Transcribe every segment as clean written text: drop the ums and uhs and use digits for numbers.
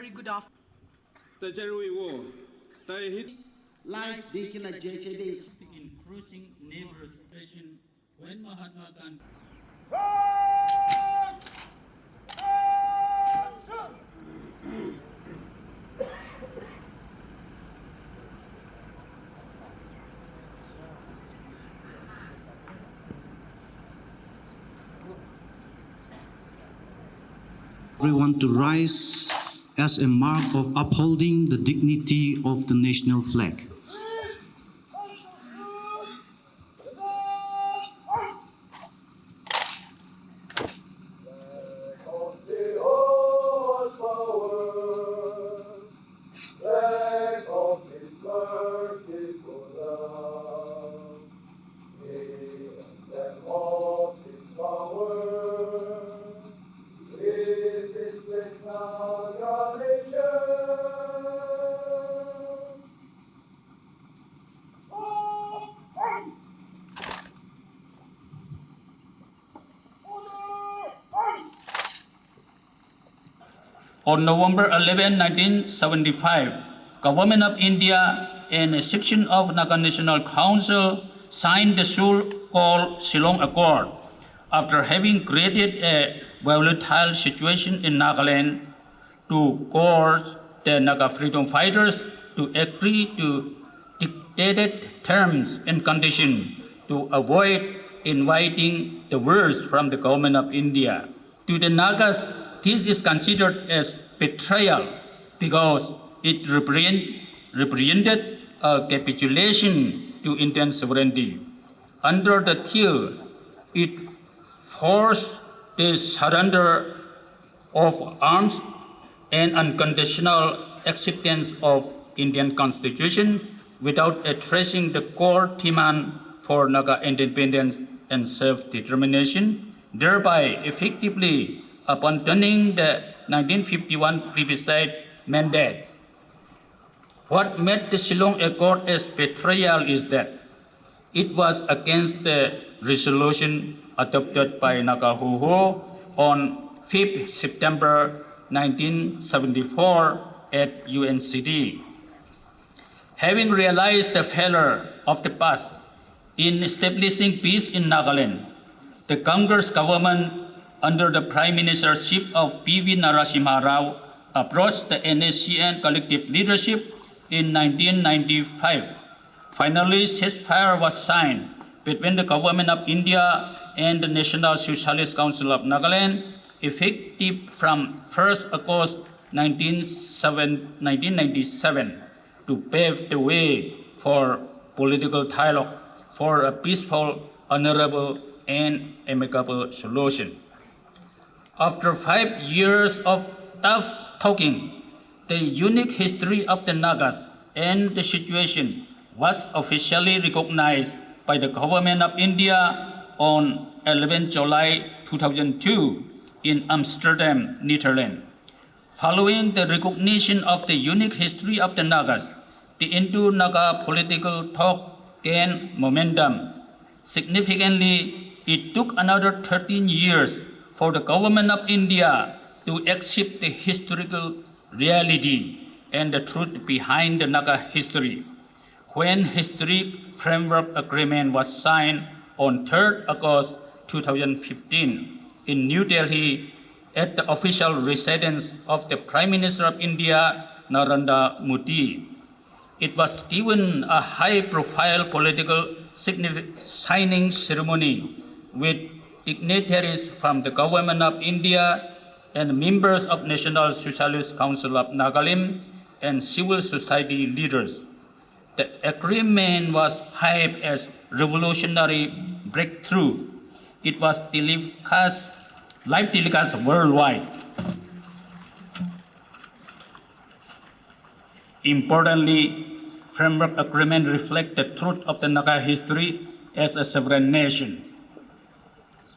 very good afternoon. Life dikin a JCD Increasing neighbors relation when Mahatma Gandhi everyone to rise as a mark of upholding the dignity of the national flag. On November 11, 1975, Government of India and a section of Naga National Council signed the so-called Shillong Accord. After having created a volatile situation in Nagaland, to coerce the Naga freedom fighters to agree to dictated terms and conditions to avoid inviting the worst from the government of India. To the Nagas, this is considered as betrayal because it represented a capitulation to Indian sovereignty. Under the theory, it forced the surrender of arms and unconditional acceptance of Indian Constitution without addressing the core demand for Naga independence and self-determination, thereby effectively abandoning the 1951 plebiscite mandate. What made the Shillong Accord as betrayal is that it was against the resolution adopted by Naga Ho on 5th September 1974 at UNCD. Having realized the failure of the past in establishing peace in Nagaland, the Congress government under the Prime Ministership of P.V. Narasimha Rao approached the NSCM collective leadership in 1995. Finally, ceasefire was signed between the Government of India and the National Socialist Council of Nagaland, effective from 1st August 1997, to pave the way for political dialogue for a peaceful, honorable, and amicable solution. After 5 years of tough talking, the unique history of the Nagas and the situation was officially recognized by the Government of India on 11 July 2002 in Amsterdam, Netherlands. Following the recognition of the unique history of the Nagas, the Indo-Naga political talk gained momentum. Significantly, it took another 13 years for the Government of India to accept the historical reality and the truth behind the Naga history. When Historic Framework Agreement was signed on 3rd August 2015 in New Delhi at the official residence of the Prime Minister of India, Narendra Modi. It was given a high-profile political signing ceremony with dignitaries from the Government of India and members of National Socialist Council of Nagaland and civil society leaders. The agreement was hyped as revolutionary breakthrough. It was live telecast worldwide. Importantly, Framework Agreement reflects the truth of the Naga history as a sovereign nation.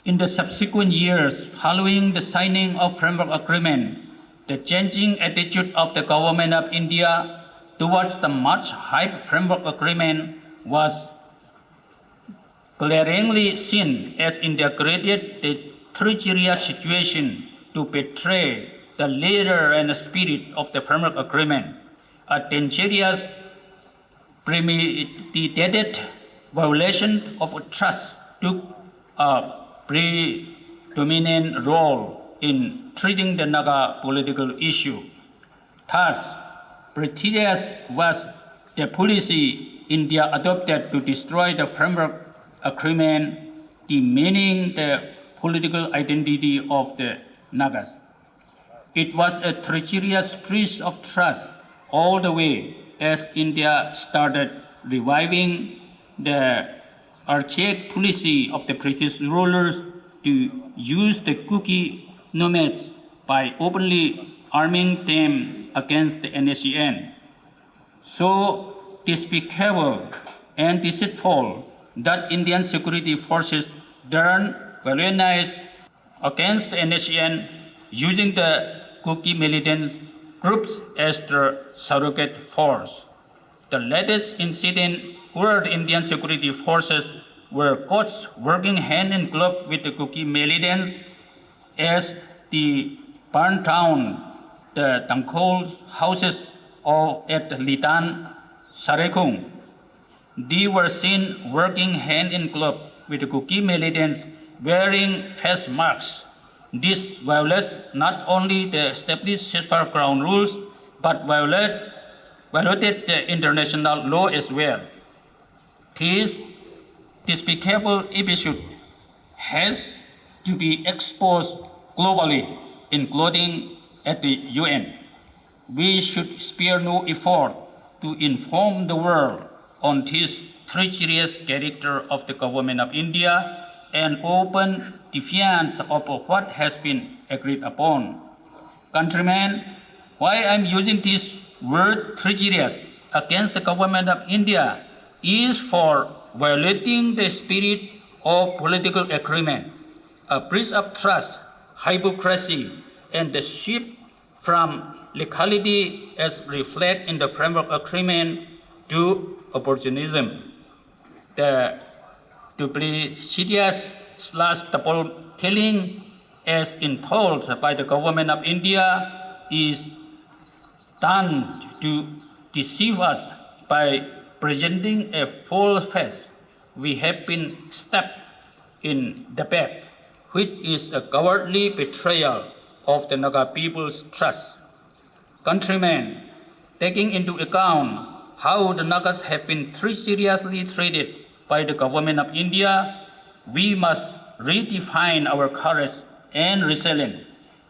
In the subsequent years following the signing of Framework Agreement, the changing attitude of the Government of India towards the much hyped Framework Agreement was glaringly seen as India created the treacherous situation to betray the letter and spirit of the framework agreement. A dangerous, premeditated violation of trust took a predominant role in treating the Naga political issue. Thus, betrayal was the policy India adopted to destroy the framework agreement, demeaning the political identity of the Nagas. It was a treacherous breach of trust all the way as India started reviving the archaic policy of the British rulers to use the Kuki nomads by openly arming them against the NSCM. So despicable and deceitful that Indian security forces turned violence against the NSCM using the Kuki militant groups as their surrogate force. The latest incident where the Indian security forces were caught working hand in glove with the Kuki militants as they burned down the Tangkhul houses at Litan, Sarekung. They were seen working hand in glove with the Kuki militants wearing face masks. This violates not only the established ceasefire ground rules, but violated the international law as well. This despicable episode has to be exposed globally, including at the UN. We should spare no effort to inform the world on this treacherous character of the government of India and open defiance of what has been agreed upon. Countrymen, why I'm using this word treacherous against the government of India is for violating the spirit of political agreement, a breach of trust, hypocrisy, and the shift from legality as reflected in the framework agreement to opportunism. The duplicitous / double telling as imposed by the government of India is done to deceive us by presenting a full face. We have been stabbed in the back, which is a cowardly betrayal of the Naga people's trust. Countrymen, taking into account how the Nagas have been seriously treated by the government of India, we must redefine our courage and resilience,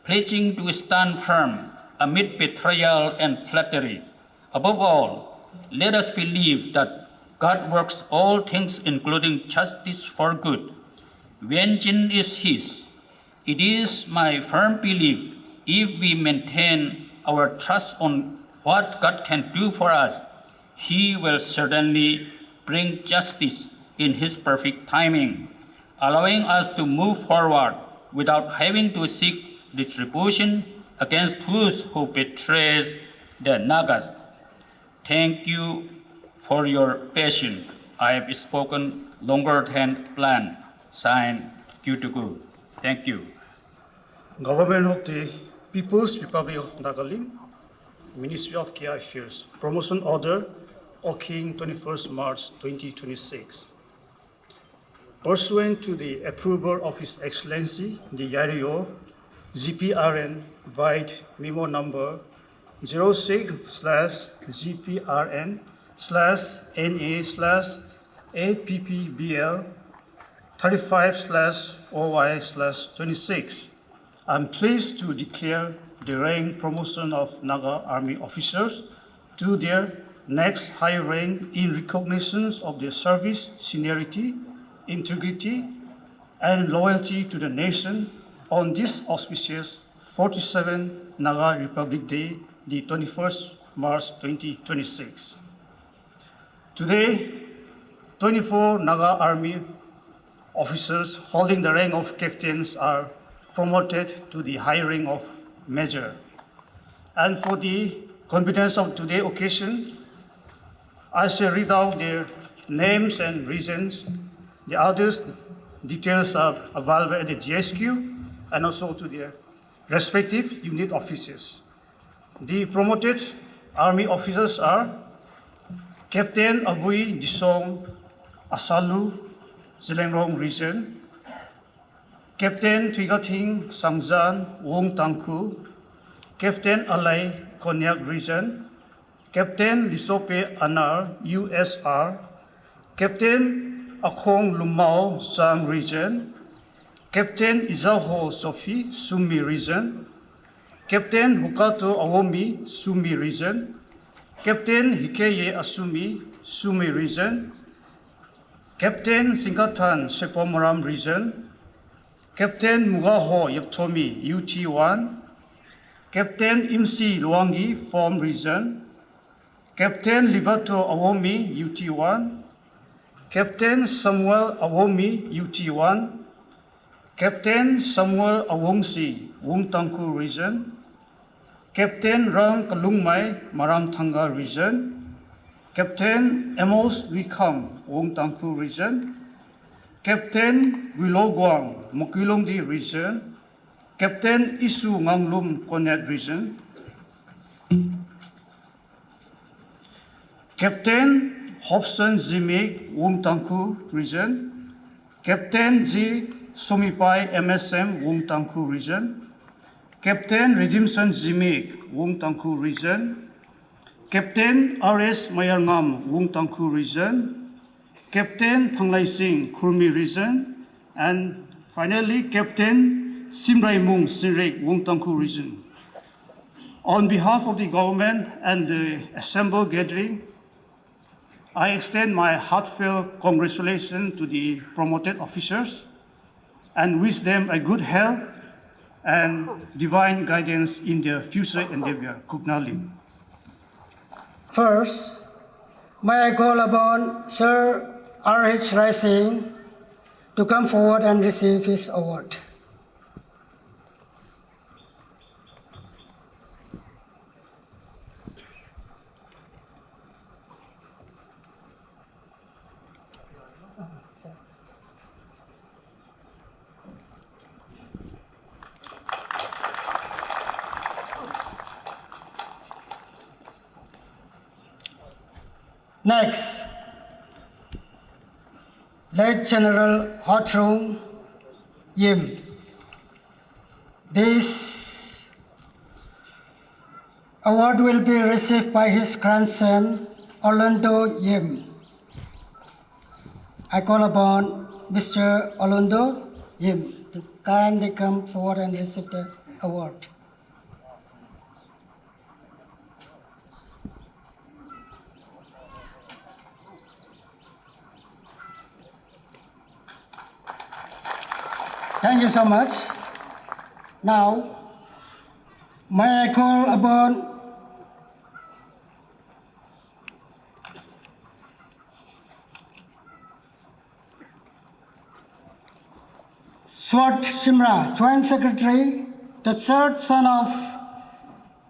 pledging to stand firm amid betrayal and flattery. Above all, let us believe that God works all things, including justice, for good. Vengeance is His. It is my firm belief if we maintain our trust on what God can do for us, He will certainly bring justice in His perfect timing, allowing us to move forward without having to seek retribution against those who betrays the Nagas. Thank you for your patience. I have spoken longer than planned. Signed, Kyutuku. Thank you. Government of the People's Republic of Nagaland, Ministry of Key Affairs, Promotion Order, occurring 21st March 2026. Pursuant to the approval of His Excellency, the YRO, GPRN, Vide Memo Number 06/GPRN/NA/APPBL 35/OY/26. I'm pleased to declare the rank promotion of Naga Army officers to their next high rank in recognition of their service, seniority, integrity, and loyalty to the nation on this auspicious 47th Naga Republic Day, the 21st March 2026. Today, 24 Naga Army officers holding the rank of captains are promoted to the high rank of major. And for the convenience of today's occasion, I shall read out their names and reasons. The others details are available at the GSQ and also to their respective unit officers. The promoted Army officers are Captain Abui Disong Asalu, Zhelengrong Region, Captain Twigating Sangzan Wong Tangku, Captain Alai Konyak Region, Captain Lisope Anar USR, Captain Akong Lumao Sang Region, Captain Izaho Sophie Sumi Region, Captain Hukato Awomi Sumi Region, Captain Hikeye Asumi Sumi Region, Captain Singatan Sepomoram Region, Captain Mugaho Yaptomi UT1, Captain Imsi Luangi Form Region, Captain Libato Awomi UT1, Captain Samuel Awomi UT1, Captain Samuel Awongsi Wungtangku Region, Captain Rang Kalungmai Maramthanga Region, Captain Amos Wikam Wungtangku Region, Captain Wilogwang Mokilongdi Region, Captain Isu Nganglum Konet Region, Captain Hobson Zimig Wungtangku Region, Captain G. Somipai MSM Wungtangku Region, Captain Redemption Zimig Wungtangku Region, Captain R.S. Mayarngam Wungtangku Region, Captain Thanglai Singh Kurmi Region, and finally Captain Simrai Mung Sinrek Wungtangku Region. On behalf of the government and the assembled gathering, I extend my heartfelt congratulations to the promoted officers and wish them a good health and divine guidance in their future endeavor. Kuknalim. First, may I call upon Sir R.H. Rising to come forward and receive his award. Next, late General Hotrung Yim. This award will be received by his grandson, Orlando Yim. I call upon Mr. Orlando Yim to kindly come forward and receive the award. Thank you so much. Now, may I call upon Swart Shimra, Joint Secretary, the third son of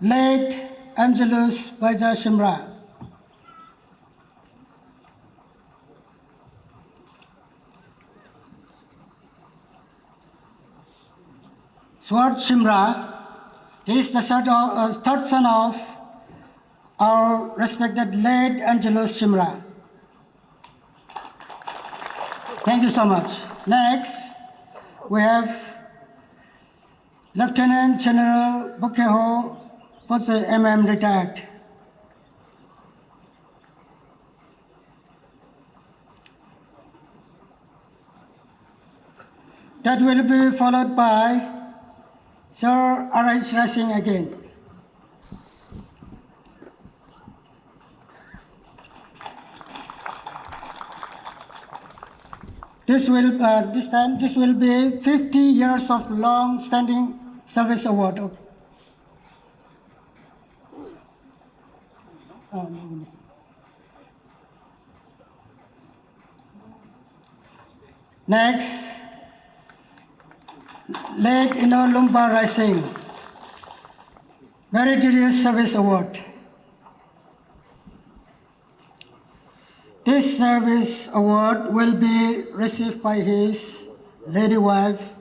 late Angelus Baja Shimra. Swart Shimra, he is the third son of our respected late Angelus Shimra. Thank you so much. Next, we have Lieutenant General Bukeho for the MM retired. That will be followed by Sir R.H. Rising again. This will be 50 years of long-standing service award. Okay. Oh, my goodness. Next, late Ino Lumba Rising, Meritorious Service Award. This service award will be received by his lady wife,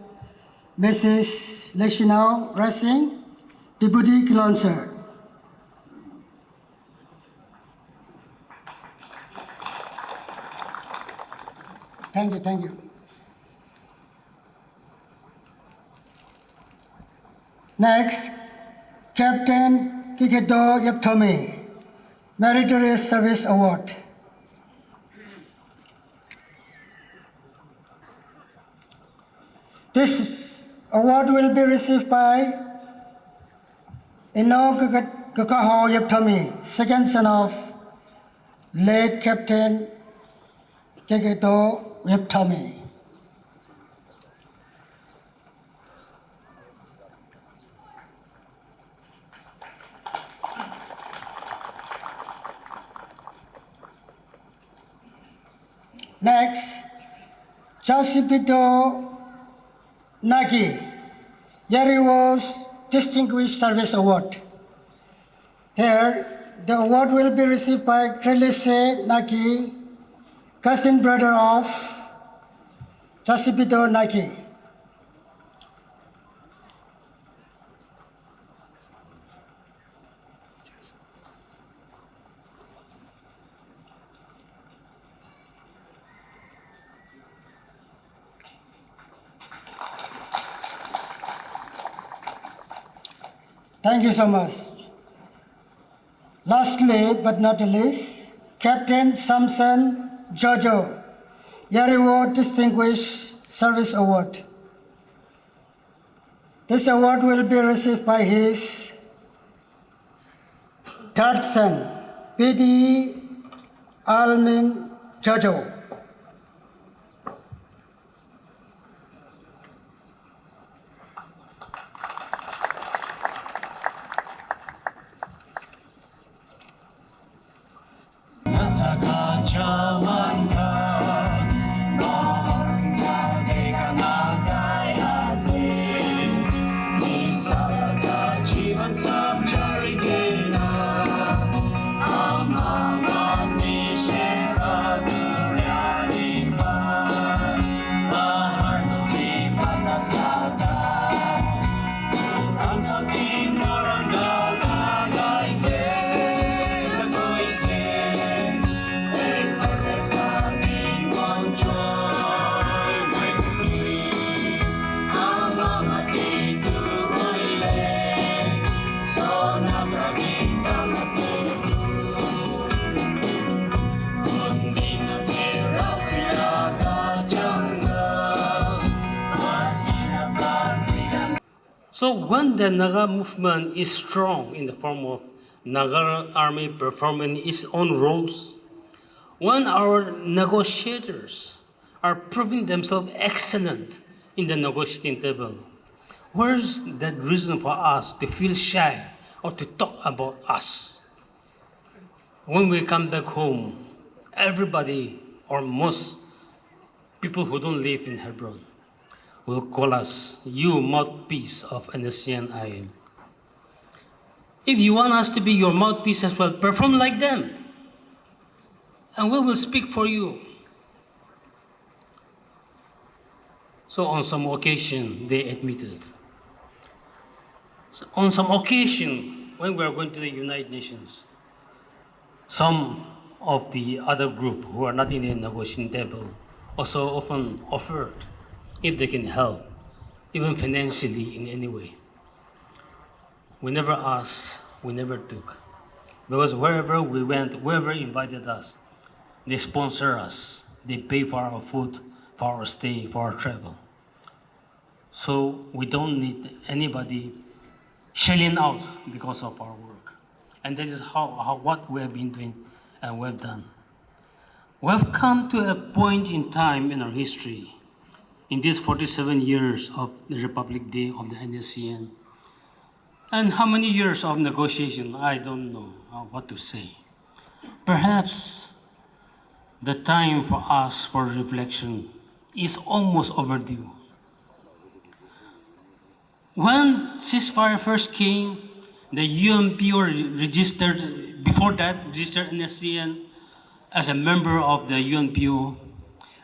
Mrs. National Racing, Deputy Councillor. Thank you. Next, Captain Kiketo Yeptomi, Meritorious Service Award. This award will be received by Ino Kakaho Yeptomi, second son of late Captain Kiketo Yeptomi. Next, Chasipito Nagi, Yariwo's Distinguished Service Award. Here, the award will be received by Krelise Nagi, cousin brother of Chasipito Nagi. Thank you so much. Lastly, but not least, Captain Samson Jojo, Yariwo Distinguished Service Award. This award will be received by his third son, PD Almin Jojo. So when the Naga movement is strong in the form of Naga army performing its own roles, when our negotiators are proving themselves excellent in the negotiating table, where's that reason for us to feel shy or to talk about us? When we come back home, everybody or most people who don't live in Hebron will call us, you mouthpiece of NSCM. If you want us to be your mouthpiece as well, perform like them, and we will speak for you. So on some occasion, they admitted. So on some occasion, when we are going to the United Nations, some of the other group who are not in the negotiating table also often offered if they can help, even financially in any way. We never asked, we never took. Because wherever we went, whoever invited us, they sponsor us. They pay for our food, for our stay, for our travel. So we don't need anybody shelling out because of our work. And that is what we have been doing and we have done. We have come to a point in time in our history, in these 47 years of the Republic Day of the NSCM, and how many years of negotiation, I don't know what to say. Perhaps the time for us for reflection is almost overdue. When ceasefire first came, the UNPO registered, before that, registered NSCM as a member of the UNPO.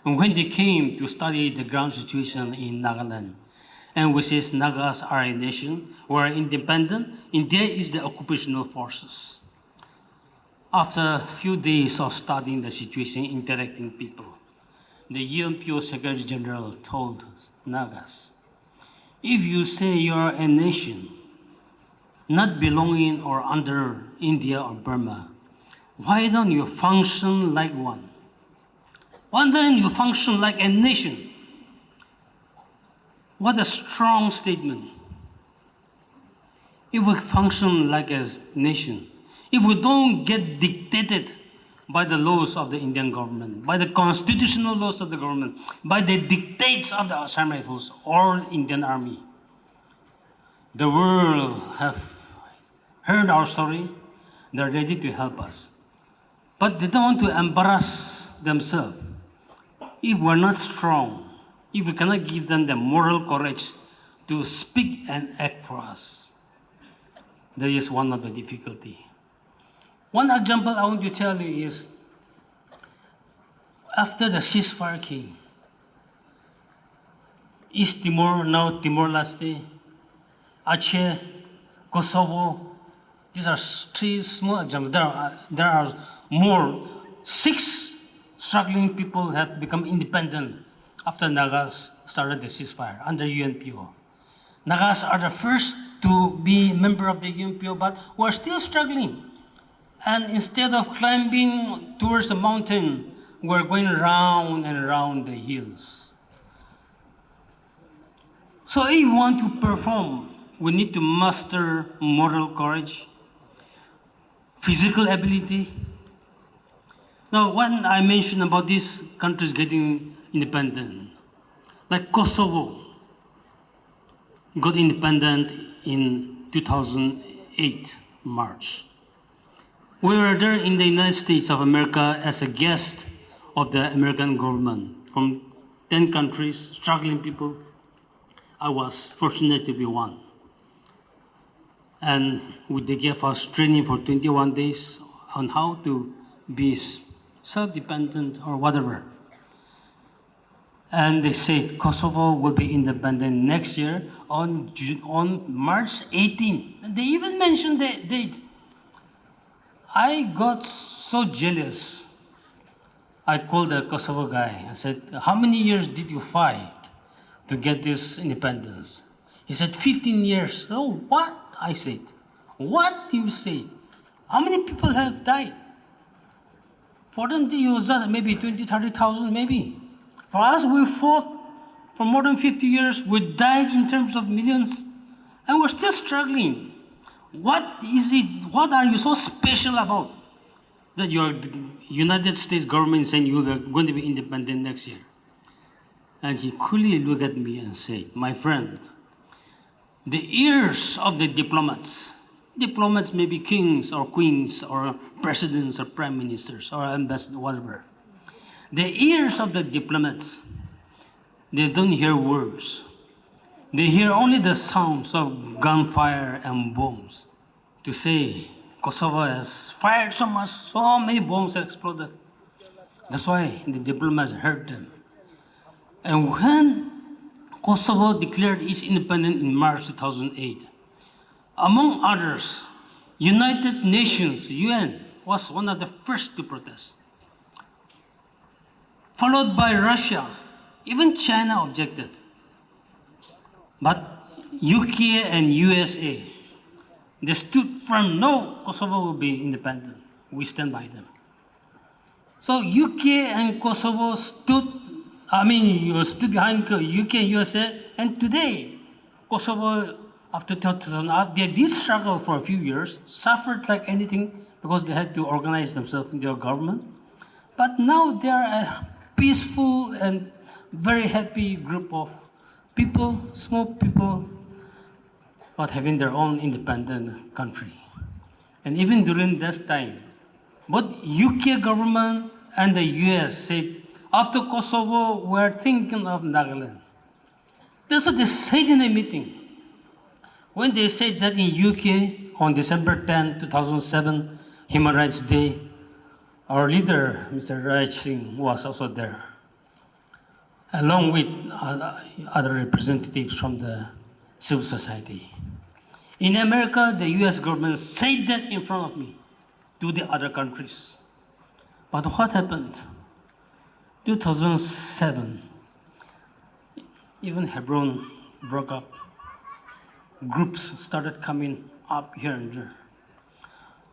And when they came to study the ground situation in Nagaland, and we say Nagas are a nation, we are independent. India is the occupational forces. After a few days of studying the situation, interacting with people, the UNPO Secretary General told Nagas, if you say you are a nation, not belonging or under India or Burma, why don't you function like one? Why don't you function like a nation? What a strong statement. If we function like a nation, if we don't get dictated by the laws of the Indian government, by the constitutional laws of the government, by the dictates of the Assam Rifles or Indian Army, the world have heard our story, they're ready to help us. But they don't want to embarrass themselves. If we're not strong, if we cannot give them the moral courage to speak and act for us, that is one of the difficulty. One example I want to tell you is, after the ceasefire came, East Timor, now Timor-Leste, Aceh, Kosovo, these are three small examples. There are more. 6 struggling people have become independent after Nagas started the ceasefire under UNPO. Nagas are the first to be member of the UNPO, but we're still struggling. And instead of climbing towards the mountain, we're going round and round the hills. So if we want to perform, we need to master moral courage, physical ability. Now, when I mentioned about these countries getting independent, like Kosovo got independent in 2008, March. We were there in the United States of America as a guest of the American government from 10 countries, struggling people. I was fortunate to be one. And they gave us training for 21 days on how to be self-dependent or whatever. And they said Kosovo will be independent next year on March 18. And they even mentioned the date. I got so jealous. I called the Kosovo guy. I said, how many years did you fight to get this independence? He said, 15 years. Oh, what? I said, what do you say? How many people have died? For them, it was just maybe 20, 30,000 maybe. For us, we fought for more than 50 years. We died in terms of millions. And we're still struggling. What is it? What are you so special about that your United States government saying you are going to be independent next year? And he coolly looked at me and said, my friend, the ears of the diplomats may be kings or queens or presidents or prime ministers or ambassadors, whatever. The ears of the diplomats, they don't hear words. They hear only the sounds of gunfire and bombs. To say Kosovo has fired so many bombs have exploded. That's why the diplomats heard them. And when Kosovo declared its independence in March 2008, among others, United Nations, UN, was one of the first to protest. Followed by Russia, even China objected. But UK and USA, they stood firm, no, Kosovo will be independent. We stand by them. So UK and Kosovo stood behind UK and USA, and today, Kosovo, after 2000, they did struggle for a few years, suffered like anything because they had to organize themselves in their government. But now they are a peaceful and very happy group of people, small people, but having their own independent country. And even during this time, both UK government and the US said, after Kosovo, we're thinking of Nagaland. That's what they said in a meeting. When they said that in UK on December 10, 2007, Human Rights Day, our leader, Mr. Raj Singh, was also there. along with other representatives from the civil society. In America, the US government said that in front of me to the other countries. But what happened? 2007, even Hebron broke up. Groups started coming up here and there.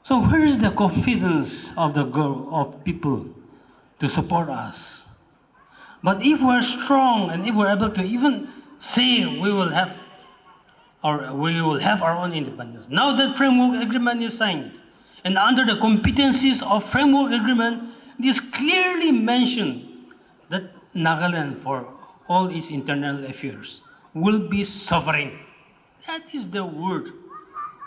So where is the confidence of people to support us? But if we're strong and if we're able to even say we will have our own independence. Now that framework agreement is signed, and under the competencies of framework agreement, it is clearly mentioned that Nagaland, for all its internal affairs, will be sovereign. That is the word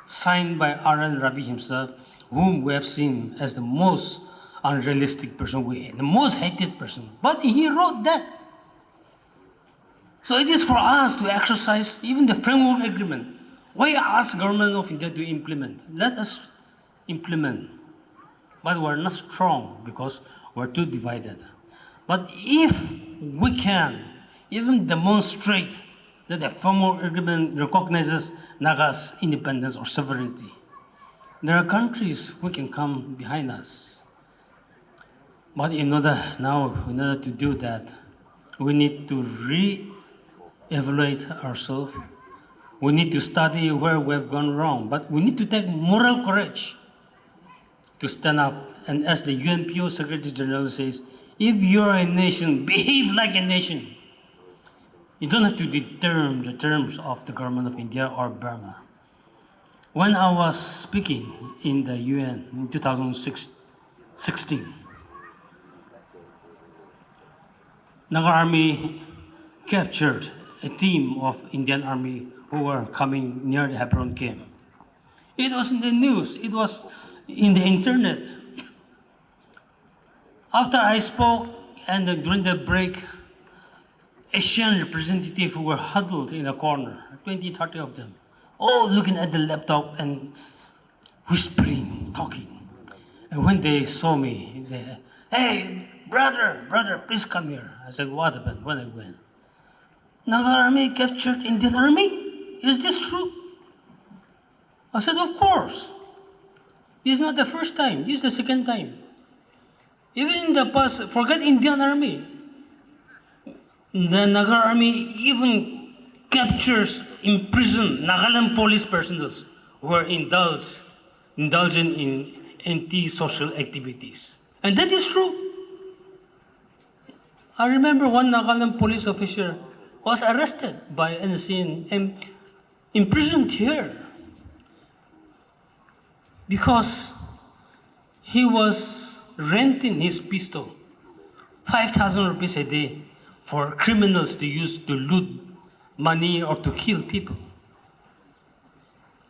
signed by R.N. Ravi himself, whom we have seen as the most unrealistic person, the most hated person. But he wrote that. So it is for us to exercise even the framework agreement. Why ask government of India to implement? Let us implement. But we're not strong because we're too divided. But if we can even demonstrate that the framework agreement recognizes Naga's independence or sovereignty, there are countries who can come behind us. But in order to do that, we need to re-evaluate ourselves. We need to study where we have gone wrong. But we need to take moral courage to stand up. And as the UNPO Secretary General says, if you're a nation, behave like a nation. You don't have to determine the terms of the government of India or Burma. When I was speaking in the UN in 2016, Naga Army captured a team of Indian Army who were coming near the Hebron camp. It was in the news, it was in the internet. After I spoke and during the break, Asian representatives who were huddled in a corner, 20, 30 of them, all looking at the laptop and whispering, talking. And when they saw me, they, hey, brother, please come here. I said, what happened? When I went, Naga Army captured Indian Army? Is this true? I said, of course. This is not the first time, this is the second time. Even in the past, forget Indian Army. The Naga Army even captures, imprisons Nagaland police personnel who are indulging in anti-social activities. And that is true. I remember one Nagaland police officer was arrested by NSCM and imprisoned here because he was renting his pistol, 5,000 rupees a day, for criminals to use to loot money or to kill people.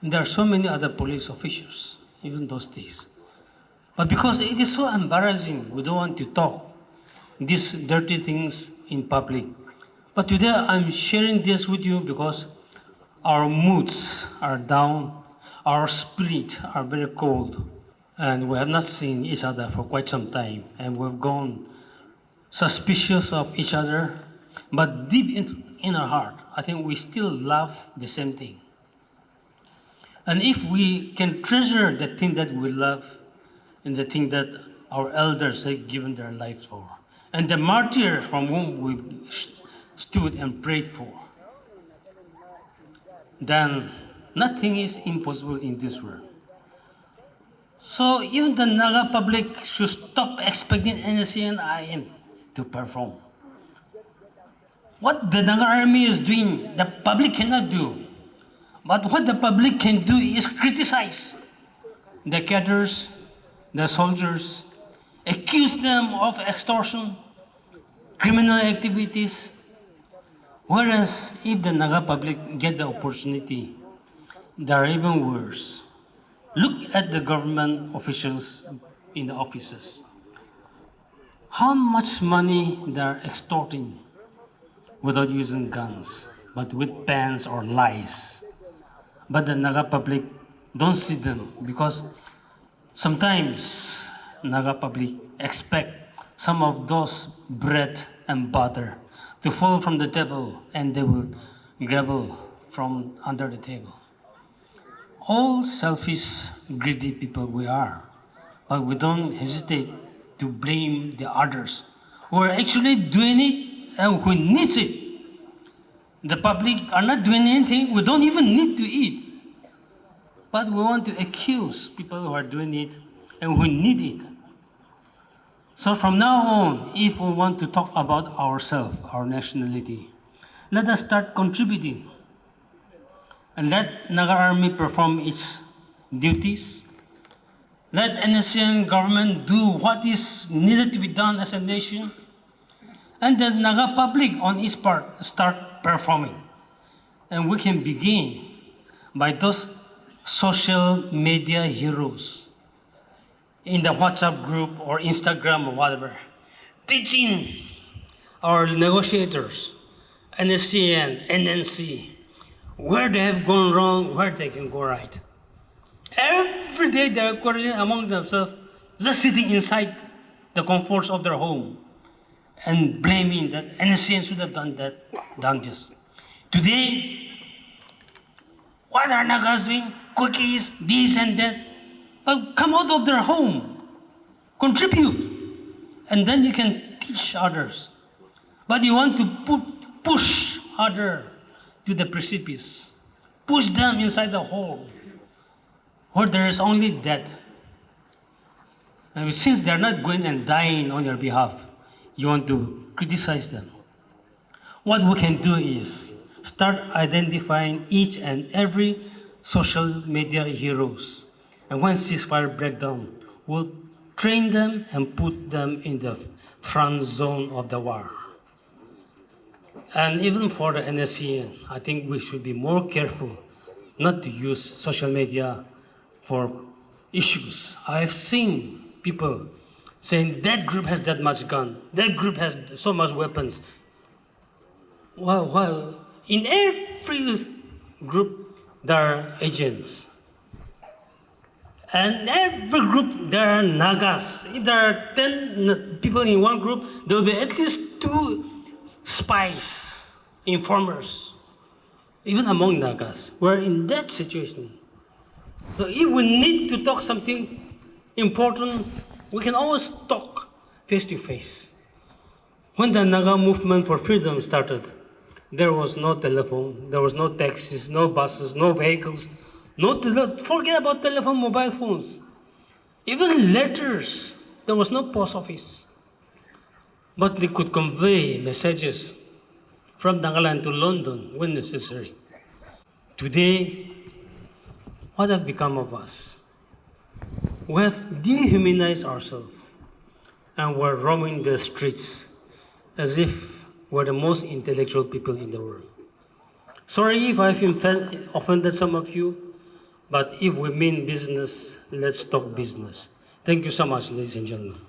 And there are so many other police officials, even those days. But because it is so embarrassing, we don't want to talk these dirty things in public. But today I'm sharing this with you because our moods are down, our spirits are very cold, and we have not seen each other for quite some time, and we've gone suspicious of each other, but deep in our heart, I think we still love the same thing. And if we can treasure the thing that we love and the thing that our elders have given their lives for, and the martyrs from whom we stood and prayed for, then nothing is impossible in this world. So even the Naga public should stop expecting NSCM and IM to perform. What the Naga Army is doing, the public cannot do. But what the public can do is criticize the cadres, the soldiers, accuse them of extortion, criminal activities. Whereas if the Naga public get the opportunity, they are even worse. Look at the government officials in the offices. How much money they are extorting without using guns, but with pens or lies. But the Naga public don't see them because sometimes Naga public expect some of those bread and butter to fall from the table, and they will grab from under the table. All selfish, greedy people we are, but we don't hesitate to blame the others who are actually doing it and who needs it. The public are not doing anything, we don't even need to eat. But we want to accuse people who are doing it and who need it. So from now on, if we want to talk about ourselves, our nationality, let us start contributing and let Naga Army perform its duties. Let NSCM government do what is needed to be done as a nation. And the Naga public on its part start performing. And we can begin by those social media heroes in the WhatsApp group or Instagram or whatever, teaching our negotiators, NSCM, NNC, where they have gone wrong, where they can go right. Every day they are quarreling among themselves, just sitting inside the comforts of their home and blaming that NSCM should have done that, done this. Today, what are Nagas doing? Cookies, this and that. But come out of their home, contribute, and then you can teach others. But you want to push others to the precipice, push them inside the hole where there is only death. And since they are not going and dying on your behalf, you want to criticize them. What we can do is start identifying each and every social media heroes. And when ceasefire breakdown, we'll train them and put them in the front zone of the war. And even for the NSCM, I think we should be more careful not to use social media for issues. I've seen people saying that group has that much gun, that group has so much weapons. Well, in every group there are agents. And every group there are Nagas. If there are 10 people in one group, there will be at least 2 spies, informers, even among Nagas. We're in that situation. So if we need to talk something important, we can always talk face to face. When the Naga movement for freedom started, there was no telephone, there was no taxis, no buses, no vehicles, forget about telephone, mobile phones. Even letters, there was no post office. But they could convey messages from Nagaland to London when necessary. Today, what have become of us? We have dehumanized ourselves and we're roaming the streets as if we're the most intellectual people in the world. Sorry if I've offended some of you, but if we mean business, let's talk business. Thank you so much, ladies and gentlemen.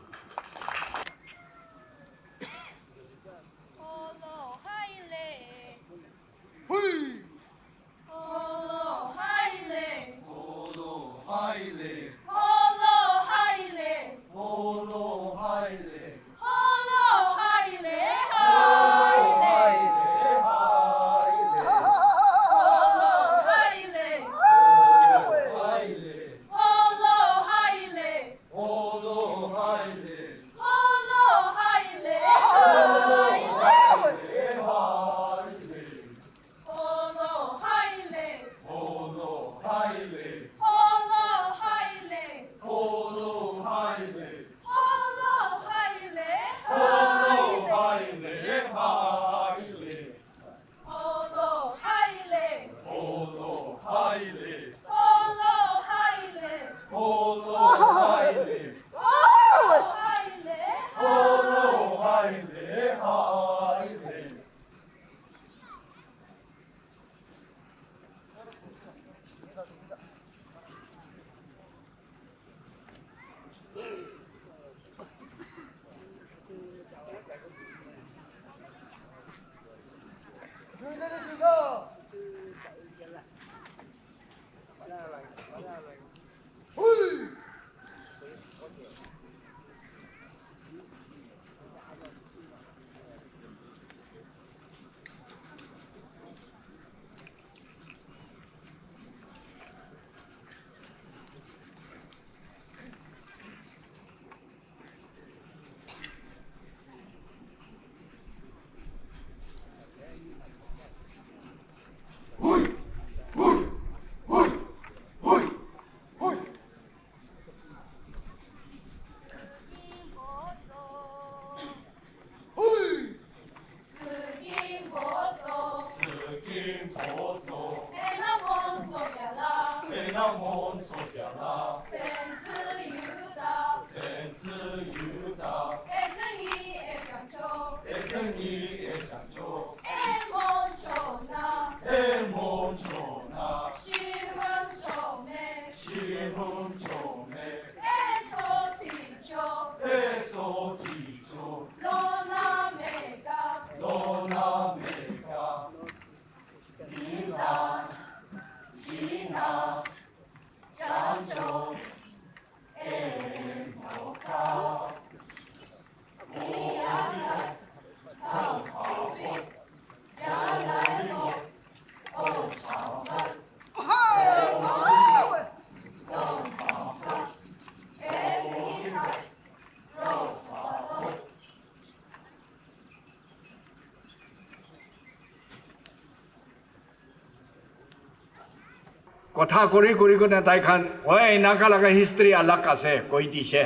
কথা কৰি কোনে তাই খান হয় নাকা লাগা history আলাক আছে কৈ দিছে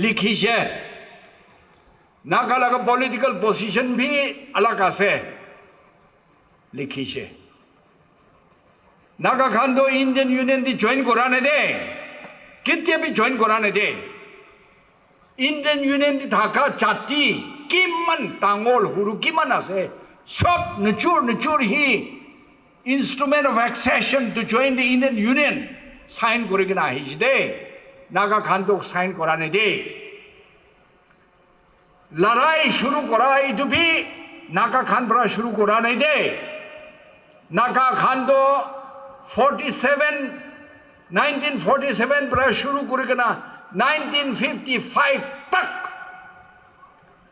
লিখিছে নাকা লাগা পলিটিক্যাল পজিশন ভি আলাক আছে লিখিছে নাগা খান তো ইন্ডিয়ান ইউনিয়ন দি জয়েন করানে দে কিতে ভি জয়েন করানে দে ইন্ডিয়ান ইউনিয়ন দি থাকা জাতি কিমান টাঙল হুরু কিমান আছে সব নচুর হি instrument of accession to join the Indian Union sign korigena ahise Naga Khantok sign korane de larai shuru kora itu bhi Naga Khan pra shuru korane de Naga Khan to 1947 pra shuru korigena 1955 tak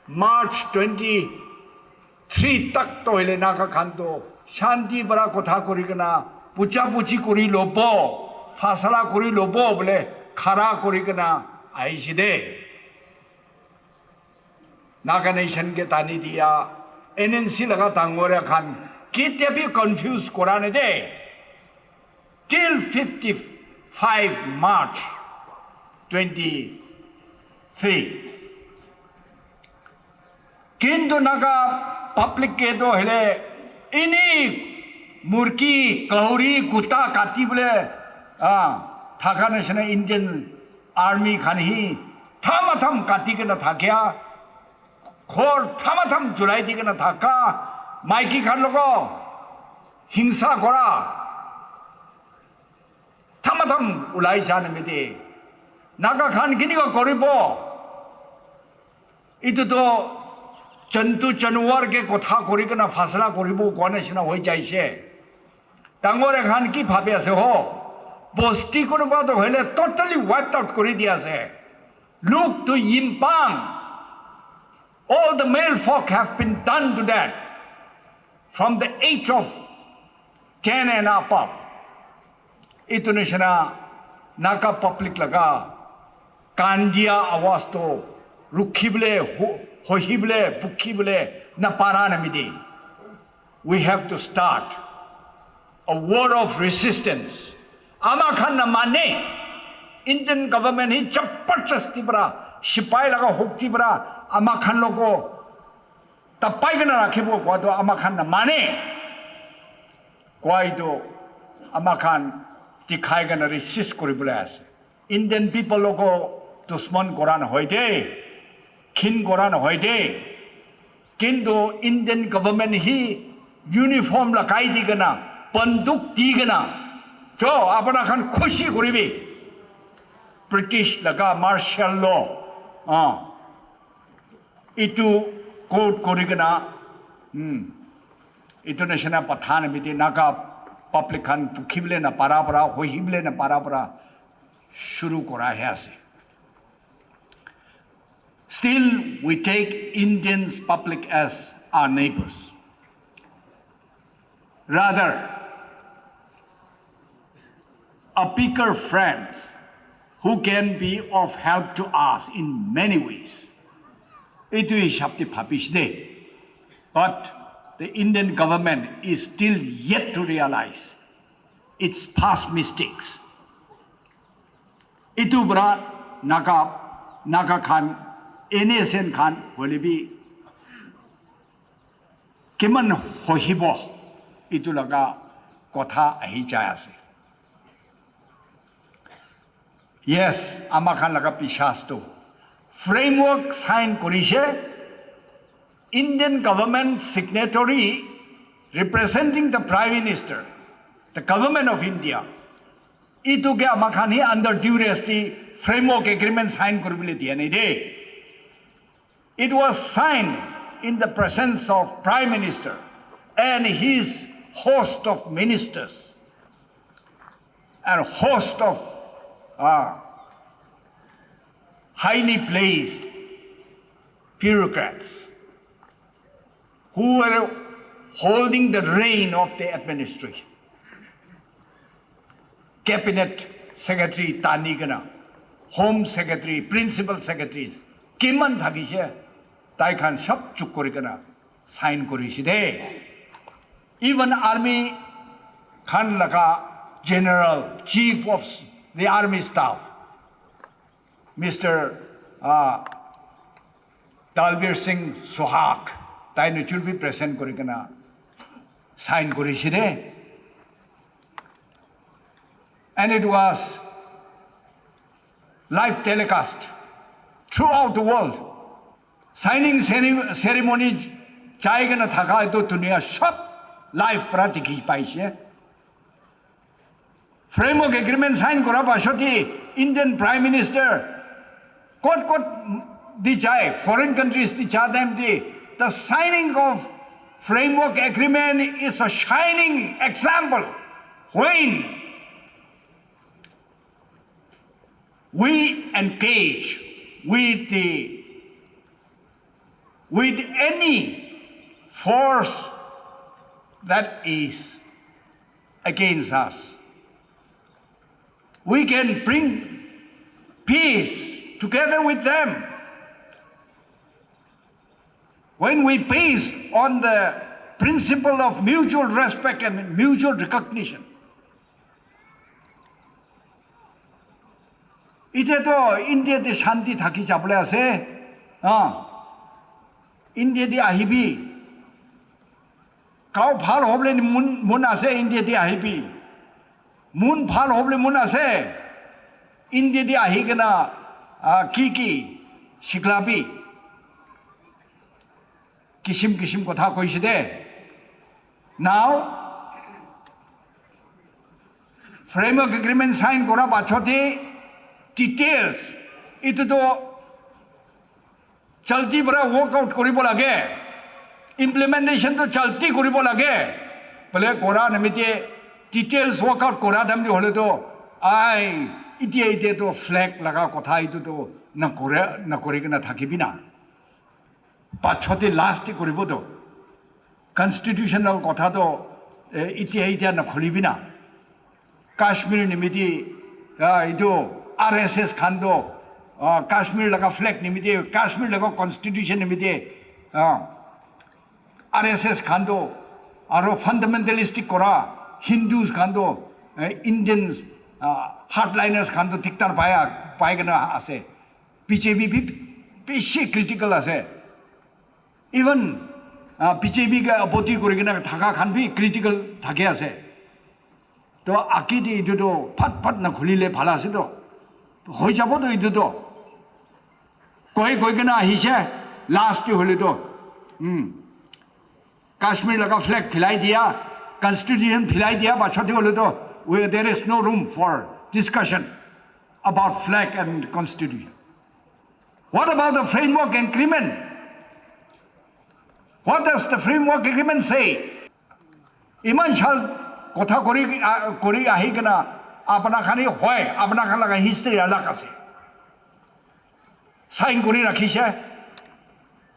March 23 tak to hele Naga Khan to শান্তি বড় কথা করি না পুচাপুচি করি lobe ফাসলা করি lobe বলে খারা করি না আইছি দে নাগা নেশন কে তানি দিয়া এনএনসি লাগা তাঙ্গরে খান কিতে ভি কনফিউজ করানে দে till 55 March 23 কিন্তু নাগা পাবলিক কে তো হেলে ini murki kahuri kuta kati bole thaka national Indian army khanhi thamatham kati ke na thakya khor thamatham julai di ke na thaka maiki khan logo hingsa kora thamatham ulai jan mede naga khan kini ko koribo itu to জন্তু জানোয়ার কে কথা করি কেনা ফাসলা করিব কোনে সিনা হই যাইছে ডাঙর এখন কি ভাবে আছে হো বস্তি কোনোবা তো হইলে টোটালি ওয়াইপড আউট করে দি আছে লুক টু ইম্পাং all the male folk have been done to that from the age of 10 and above itu nisna naga public laga kandia awas to rukhible hohible bukhible na para na midi we have to start a war of resistance ama khan na mane Indian government hi chappachasti bara sipai laga hokti bara ama khan logo tapai gana rakhibo ko to ama khan na mane koi do ama khan dikhai gana resist koribole ase Indian people logo dushman koran hoide kin koran hoide kintu Indian government hi uniform lagai digana banduk digana jo apna khan khushi koribi British laga martial law itu code korigana itu national pathan miti naga public khan pukhible na parapara hohible na parapara shuru kora hai ase still we take Indians public as our neighbors rather a bigger friends who can be of help to us in many ways. It is Shapti Papishde. But the Indian government is still yet to realize its past mistakes. Itu bra Naga Khan, NSCM Khan, Holibi, Kiman Hohibo, itu laga kotha ahijayase. Yes, ama khan laga pishas to framework sign korise Indian government signatory representing the Prime Minister, the government of India, itu ke amakhani under duress the framework agreement sign koribile dia nei de. It was signed in the presence of Prime Minister and his host of ministers and host of highly placed bureaucrats who were holding the reign of the administration. Cabinet Secretary Tanigana, Home Secretary, Principal Secretaries, Kiman Thagishe, Taikan Shop Chukurikana, sign Korishide. Even Army Khan Laka General, Chief of the Army Staff, Mr. Dalbir Singh Suhak, Tainu should be present Korikana, sign Korishide. And it was live telecast throughout the world. Signing ceremonies, Chaigana Thaka to Dunia shop live Pratiki Paishe. Framework agreement signed Korabashoti, Indian Prime Minister. Kot di chai, foreign countries di chadam di. The signing of framework agreement is a shining example when we engage with any force that is against us. We can bring peace together with them when we base on the principle of mutual respect and mutual recognition. 이제 또 인디아의 샨티 다키 잡으려세, 인디아의 아히비, 가오 팔 호블레니 문 아세 인디아의 아히비, 문 팔 호블레 문 아세 인디아의 아히게나 기기 시클라비, 기심 거 다 거이시대. Now, framework agreement sign 거라 맞춰디. Details itu to chalti bara workout koribo lage, implementation to chalti koribo lage. Bale kora namite details workout kora damdi hole to ai ite to flag laga kotha itu to na kore na thakibina. Pachote last koribo to constitutional kotha to ite na kholibina. Kashmir nimiti itu RSS Khando, Kashmir laga flag nimite, Kashmir laga constitution nimite, RSS Khando, aro fundamentalistic kora, Hindus Khando, Indians, hardliners Khando, tiktar paigana ase, BJP peshi critical ase, even BJP ka apoti korigana thaka khan bhi critical thake ase, to akidi itu to pat na khulile phala ase to. হই যাব তো ইদু তো কই কেনা আহিছে last হলে তো কাশ্মীর লাগা ফ্ল্যাগ ফিলাই দিয়া কনস্টিটিউশন ফিলাই দিয়া বাছতে হলে তো there is no room for discussion about flag and constitution. What about the framework agreement? What does the framework agreement say? ইমান সাল কথা করি আহি কেনা अपना खानी होए अपना खान लगा हिस्ट्री अलग से साइन करी रखी है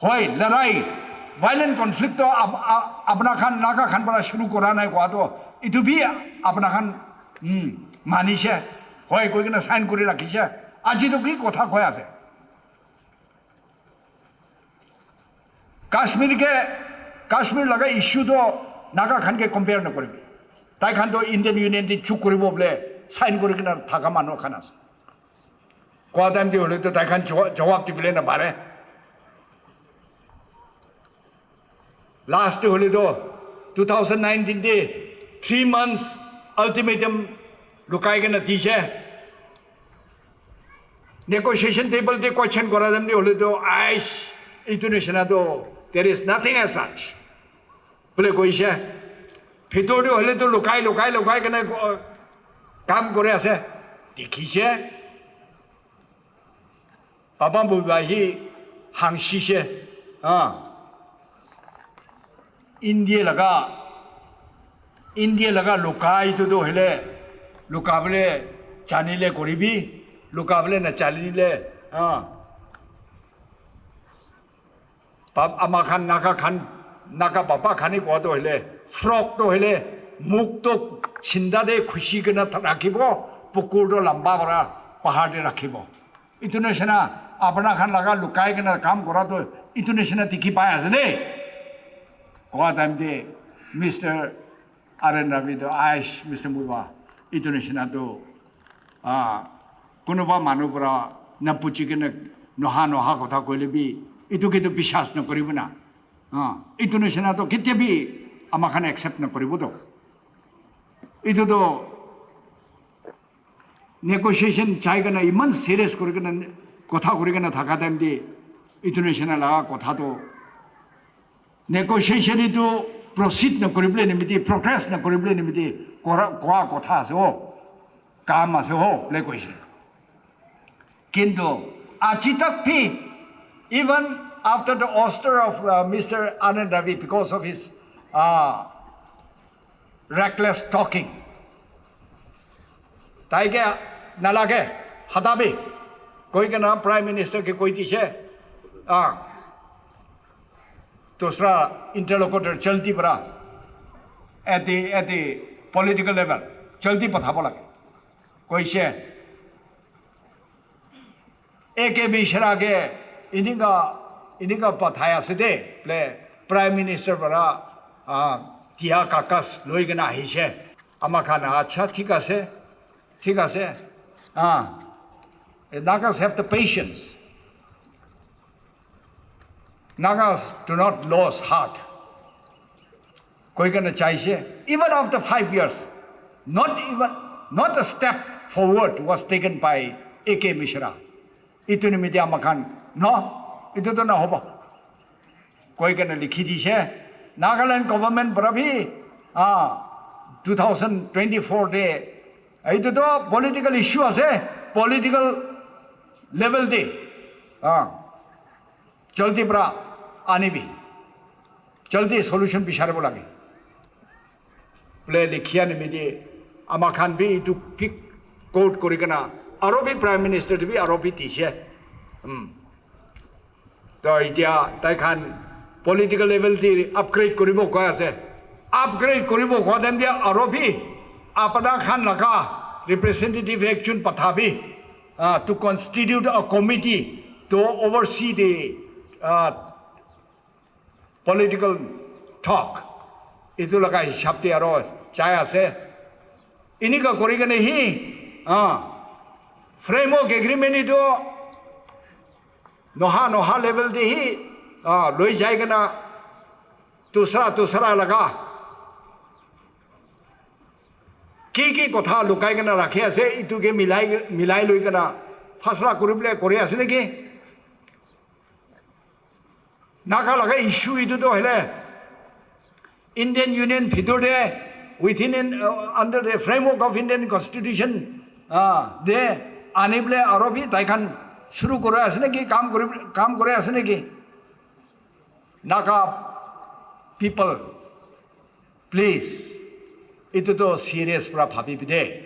होए लड़ाई वायलेंट कॉन्फ्लिक्ट तो अपना खान नागा खान पर शुरू कराना है को तो इतो भी अपना खान मानी है होए कोई के ना साइन करी रखी है आज तो की कथा कोया से काश्मीर लगा इश्यू तो नागा खान के कंपेयर न करेगी ताई खान तो इंडियन यूनियन दी चुक करी बोले साइन करिकिना थाका मानो खानास कोआ टाइम दे होले तो ताइखान जवाब दिबले ना बारे लास्ट होले तो 2019 दे 3 months ultimatum लुकाइगना दिसे नेगोशिएशन टेबल दे क्वेश्चन करा दम दे होले तो आइस इंटरनेशनल तो there is nothing as such. Bole koise. Phitor to hole to lokai kana kam kore ase. Dikhise. Papa bubahi hangshishe. India laga lokai to do hele. Lukable chanile koribi. Lukable na chanile. Amakhan naga papa khani ko to hele. Frog to hele. Muk to chinda de khushi kena rakibo. Pukur to lamba bara pahar de rakibo. Itune sena apna khan laga lukai kena kam kora to itune sena tikhi paya asne. Ko time de Mr. Aren Ravi to Aish Mr. Muba itune sena to kuno ba manu pura na puchi kena noha kotha koile bi itu ke to bishas na koribo na itune sena to kite bi amakhan accept na koribo to itu to negotiation chai kana iman serious kori kana kotha kori kana thaka time de itune sena laga kotha to negotiation itu proceed na korible nimiti progress na korible nimiti kwa kotha se ho काम से हो ले कोई से किंतु आज तक भी even after the ouster of Mr. Anand Ravi because of his reckless talking ताइके नलागे हताबी कोई के नाम प्राइम मिनिस्टर के कोई तीछे दूसरा इंटरलोकुटर चलती पड़ा at the political level चलती पथा बोला कोई से एक मिश्रा के इन्हीं का पथाया से दे प्ले प्राइम मिनिस्टर बड़ा तिया काकस लोई के ना ही से अमाखाना अच्छा ठीक है Nagas have the patience. Nagas do not lose heart. कोई का ना चाहिए even after 5 years not a step forward was taken by A.K. Mishra. Itu ni media makan. No, itu to na hoba. Koi kena likhi di she. Nagaland government barabi 2024 de. Itu to political issue ase. Political level de. Chalti pra ani bi. Chalti solution bishare bola bi. Play likhiya ni media. Amakhan bi itu pick quote kori kana arobi prime minister bi arobi tishe to itia tai khan political level ti upgrade koribo ko ase upgrade koribo ko dem dia arobi apana khan laga representative action pathabi to constitute a committee to oversee the political talk itu laga hisab ti aro chai ase इन्हीं का करेगा नहीं framework agreement ही तो नोहा level दे ही लोई जाएगा ना दूसरा लगा की कथा लुकाएगा ना रखे ऐसे इतु के मिलाई लोई ना फसला करिबले करे ऐसे ने के नाका लगा इशू इतु तो है इंडियन यूनियन भितर दे within under the framework of Indian Constitution, they enable Arabi. They can shuru kore asne ki काम करे asne ki. Naga people, please, itu to serious pra bhabi bide.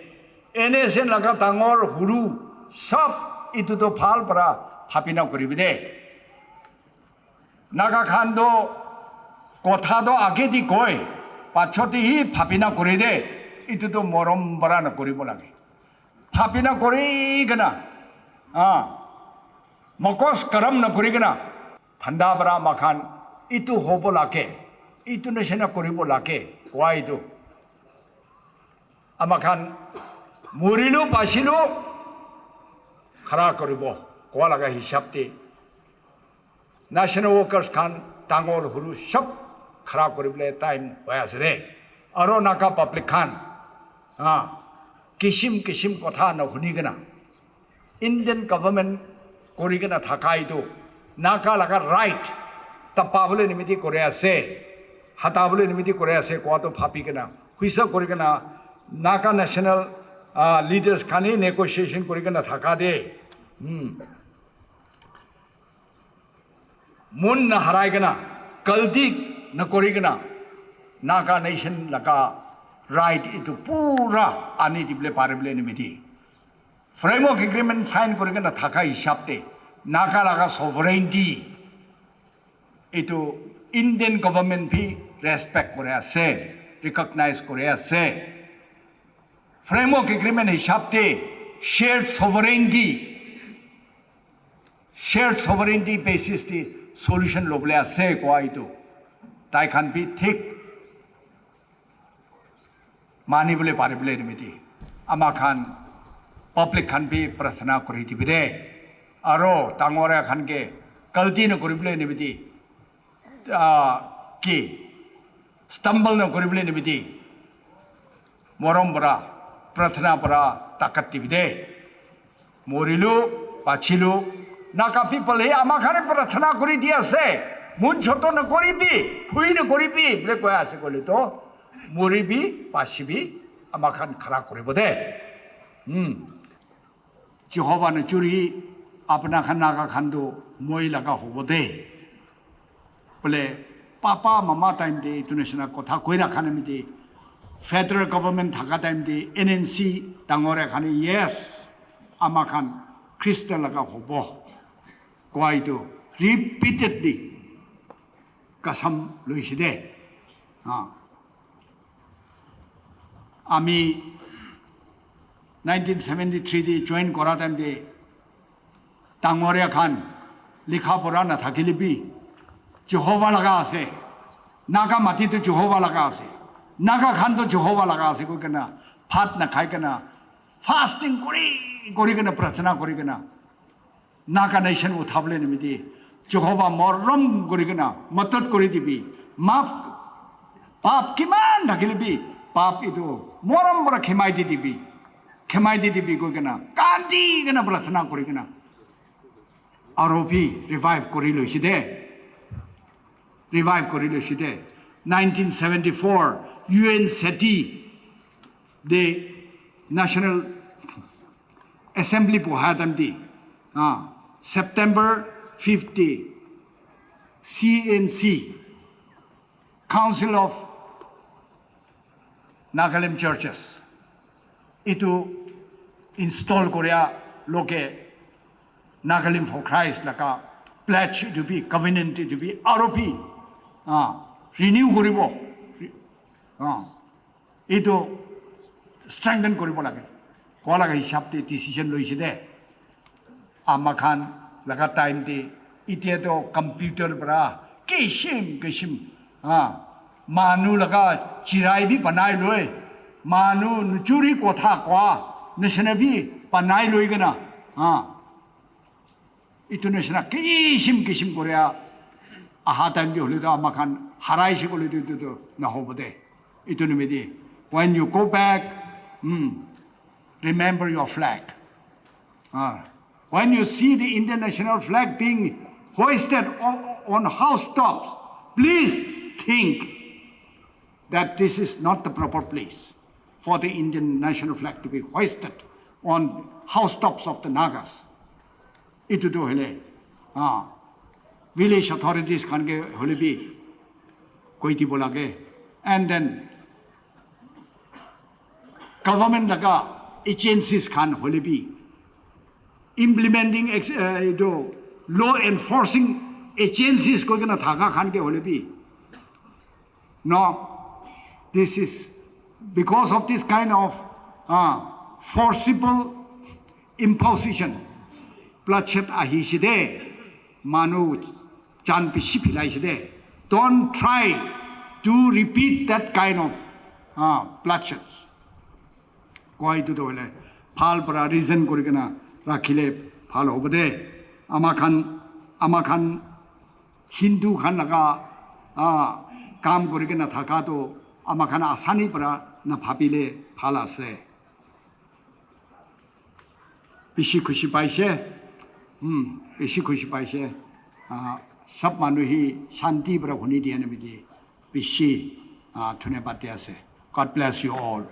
NSCM naga tangor huru sab itu to phal pra bhabi na kori bide. Naga khan do kotha do age di koi. पाछोती ही फापिना कोरी दे इतु तो मोरम बरा न कोरी बोला के फापिना कोरी गना मकोस करम न कोरी गना ठंडा बरा मखान इतु हो बोला के इतु नशे न कोरी बोला के वाई दो अमखान मुरिलु पाशिलु खरा कोरी बो को लगा हिसाब ते नेशनल वर्कर्स खान टांगोल हुरु सब खराब करिबले टाइम होयास रे अरो नाका पब्लिक खान किसिम कथा न हुनिगना इंडियन गवर्नमेंट कोरिगना थाकाई दो नाका लगा right tapa bole nimiti kore ase hata bole nimiti kore ase ko to phapi kana huisa kore kana Naga national leaders khani negotiation kore kana thaka de mun na harai kana kaldi na kore kana Naga nation laka right itu pura ani dible parable nimiti framework agreement sign kore kana thaka hisab te Naga laga sovereignty itu Indian government bhi respect kore ase recognize kore ase framework agreement hisab te shared sovereignty basis te solution loble ase ko itu tai khan bhi thik mani bole pare bole nimiti ama khan public khan bhi prarthana kori dibire aro tangora khan ke kalti na kori bole nimiti ki stumble na kori bole nimiti morom bara prarthana bara takat dibide morilu pachilu Naga people he ama khane prarthana kori dia se mun choto na kori bi phui na kori bi ble ko ase kole to mori bi pashi bi ama khan khara kore bode Jehovah na churi apna khan Naga khan do moi laga hobode bole papa mama time de international kotha koira khane mi de federal government thaka time de NNC tangore khane yes ama khan Christian laga hobo Guaido repeatedly kasam loiside ami 1973 di join kora time de tangore khan likha pora na thakilibi Jehovah laga ase Naga mati to Jehovah laga ase Naga khan to Jehovah laga ase ko kana phat na khai kana fasting kori kana prarthana kori kana Naga nation uthable nimiti Jehovah morom kori kana matat kori dibi map pap kiman thakilibi pap itu morom bara khemai dibi ko kana kandi kana prarthana kori kana arobi revive kori loiside 1974 UN SETI the National Assembly pohadamdi September 50 CNC Council of Nagaland Churches itu install Korea loke Nagaland for Christ laka pledge to be covenant to be ROP renew koribo itu strengthen koribo lage ko laga hisab te decision loiside ama khan laga time te ite to computer bra kishim manu laga chirai bi banai loi manu nuchuri kotha kwa nation bi banai loi gana itu nation kishim korea aha time bi holido ama khan harai shi holido to na hobode itu nimedi when you go back remember your flag when you see the Indian national flag being hoisted on housetops please think that this is not the proper place for the Indian national flag to be hoisted on housetops of the Nagas itu to hele village authorities khan ke hole bi koi ti bolage and then government laga agencies khan hole bi implementing law enforcing agencies ko gana thaga khan ke hole bi no this is because of this kind of forcible imposition bloodshed ahishide manu chan pi sipilaiside don't try to repeat that kind of bloodshed koi tu dole phal para reason korigena rakhile phal hobode ama khan hindu khan laga काम करके ना थका तो आमा खाना आसानी पड़ा ना भापीले फाला से बेसी खुशी पाइसे সব মানুহি শান্তি পৰা শুনি দিয়ে নেকি বেছি ধন্যবাদ আছে। God bless you all.